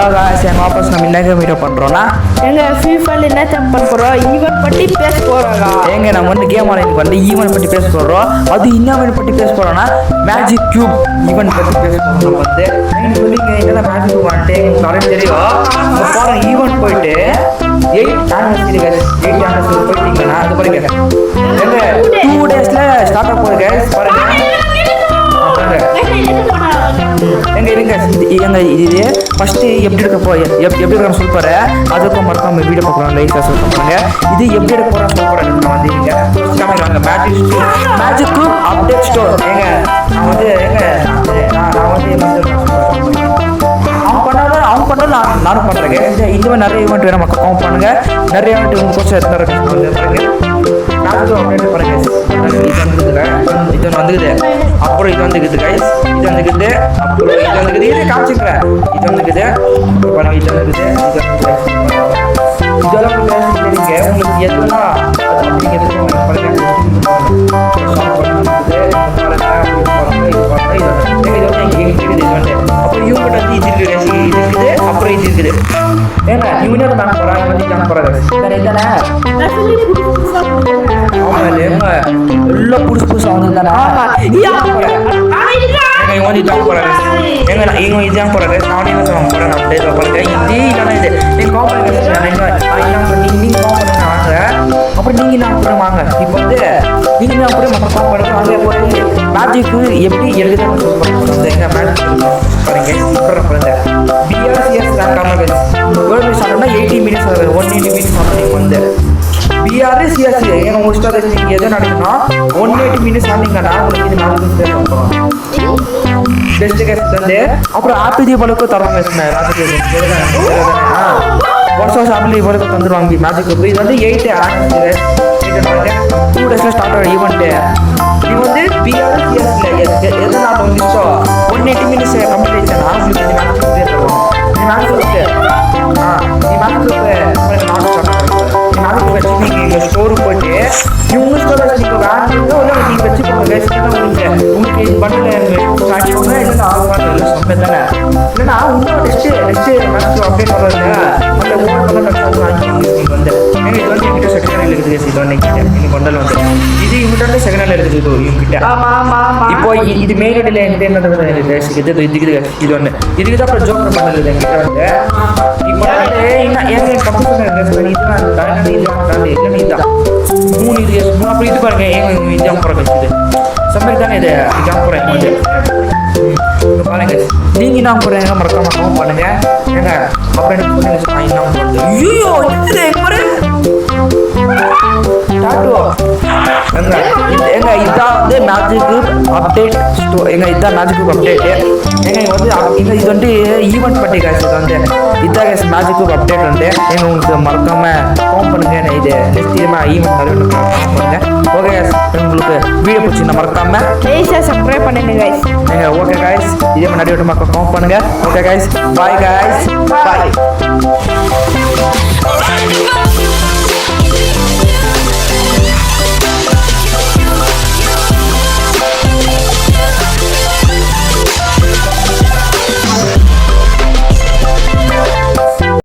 எங்கள் ஆஃபீஸ் நம்ம என்ன மீட்டப் பண்ணுறோன்னா எங்கள் ஃபீஃபாவில் என்ன பண்ண போகிறோம் ஈவெண்ட் பற்றி பேச போகிறோங்க. எங்க நம்ம வந்து கேம் ஆன்லைனுக்கு வந்து ஈவெண்ட் பற்றி பேச போகிறோம். அது என்ன பற்றி பேச போகிறோன்னா மேஜிக் கியூப் ஈவெண்ட் பற்றி பேச போகிறோம். நம்ம வந்து சொல்லிங்க என்னதான் மேஜிக் கியூப் வந்துட்டு எங்களுக்கு நிறைய தெரியும். போகிற ஈவெண்ட் போயிட்டு 8 ஆனிவர்சரி போயிட்டீங்கன்னா அது பாருங்க எங்க 2 daysல ஸ்டார்ட் ஆக போகுது கைஸ். பாருங்க எங்க இருங்க எங்க இது ஃபர்ஸ்ட் எப்படி எடுக்க எப்படி எடுக்க சொல்லுப்பாரு. அதுக்கும் மறக்காம வீடியோ பார்க்கலாம் லைக் சொல்ல பாருங்க. இது எப்படி எடுக்க போறா சொல்ல போறேன். நான் வந்து இங்க காமிக்கிறாங்க மேஜிக் குரூப் அப்டேட் ஸ்டோர். ஏங்க நான் வந்து எங்க நான் வந்து அவங்க பண்ணாலும் நானும் பண்றேங்க. இந்த மாதிரி நிறைய ஈவெண்ட் வேணும் மக்கள் கவுண்ட் பண்ணுங்க. நிறைய ஈவெண்ட் உங்க கோர்ஸ் எத்தனை பாருங்க. நான் அப்டேட் பாருங்க. இது வந்துக்குது அப்புறம் இது வந்துக்குது கைஸ். இது வந்துக்குது அப்புறம் இது வந்துக்குது. இது காமிச்சுக்கிறேன். இது வந்துக்குது அப்புறம் இது வந்துக்குது. இதெல்லாம் தெரியுங்க உங்களுக்கு எதுனா அப்படிங்கிறது பாருங்க. அப்புறம் இவங்க வந்து இது இருக்குது அப்புறம் இது இருக்குது. ஏன்னா இவனே தானே போறாங்க வந்து தானே போறாங்க தானே எல்லாம் புதுசு புதுசாக வந்து தானே இவங்க வந்து இதான் போறாங்க. எங்க இவங்க இதான் போறாங்க. நானே என்ன சொல்ல போறேன் அப்படியே பாருங்க. இது இல்லைன்னா இது நீங்கள் கால் பண்ணுங்க. நீங்கள் கால் பண்ணுங்க வாங்க. அப்புறம் நீங்கள் என்ன அப்புறம் வாங்க. இப்போ வந்து நீங்கள் என்ன அப்புறம் நம்ம கால் பண்ணுங்க. அங்கே போய் மேஜிக்கு எப்படி எழுதுன்னு சொல்லுவாங்க. எங்க மேஜிக் பாருங்க பாருங்க பிஆர்சிஎஸ் எவ்வளோ சொன்னோம்னா 80 minutes 180 minutes ஆகும். வந்து பிஆர்சிஎஸ் எங்க மோஸ்ட்டாக நீங்கள் எதை நடக்குன்னா 180 minutes ஆனீங்கன்னா உங்களுக்கு இது 4 பெஸ்ட் கேஸ் வந்து அப்புறம் ஆப்பி தீபாவளிக்கும் தருவாங்க. வருஷம் ஆப்பிள் தீபாவளிக்கும் தந்துடுவாங்க மேஜிக். இது வந்து 8 2 daysல ஸ்டார்ட் ஆகிற ஈவெண்ட்டு. இது வந்து பிஆர்சிஎஸ்ல எது நான் வந்துச்சோ 180 minutes கம்ப்ளீட் ஆச்சுன்னா உங்களுக்கு இது மேஜிக் தருவாங்க. இது மேஜிக் வச்சு நீங்கள் ஸ்டோருக்கு போயிட்டு இவங்க ஸ்டோரில் நீங்கள் வேணுங்களோ இல்லை நீங்கள் வச்சுக்கோங்க. வேஸ்ட்டாக உங்களுக்கு இது பண்ணல காட்டிக்கோங்க. இல்லைன்னா ஆகுவாங்க எல்லாம் சொன்னது தானே. இல்லைன்னா இன்னும் நெக்ஸ்ட்டு மேட்ச் அப்டேட் பண்ணுறது அந்த ஓன் பண்ண நீங்கள் வந்து இது வந்து எங்கிட்ட செகண்ட் ஹேண்டில் இருக்குது. இது வந்து நீங்கள் கொண்டல் வந்து இது இவங்கிட்ட செகண்ட் ஹேண்டில் இருக்குது. இது இவங்கிட்ட இப்போ இது மெயின் ஹேண்டில் எங்கிட்ட என்ன இருக்குது இது ஒன்று இதுக்கு தான் அப்புறம் ஜோக்கர் பண்ணது எங்கிட்ட வந்து இப்போ ஏங்க கம்ப்யூட்டர் இதுதான் இதுதான் 3 இது அப்புறம் இது பாருங்க. ஏங்க இதான் போகிற வச்சுது சம்பளி தானே இது இதான் போகிறேன் வந்து பாருங்க. நீங்கள் என்ன போகிறீங்க மறக்காம கவுண்ட் பண்ணுங்க. ஏங்க அப்புறம் எனக்கு சொல்லுங்க என்ன பண்ணுறது. ஐயோ எங்க இதான் வந்து மேஜிக் அப்டேட் ஸ்டோர். எங்க இதான் மேஜிக் அப்டேட்டு. எங்க வந்து இது வந்து ஈவெண்ட் பற்றி காசு வந்து இதான் கேஸ் மேஜிக் அப்டேட் வந்து எங்க உங்களுக்கு மறக்காம கவுண்ட் பண்ணுங்க. இது நெக்ஸ்ட் ஈவெண்ட் கவுண்ட் பண்ணுங்க. ஓகே காய்ஸ் உங்களுக்கு வீடியோ பிடிச்சிருந்தா மறக்காம சப்ஸ்கிரைப் பண்ணுங்க கைஸ். ஓகே காய்ஸ் இதே மாதிரி நிறைய மக்கள் கவுண்ட் பண்ணுங்க. Okay guys bye guys bye.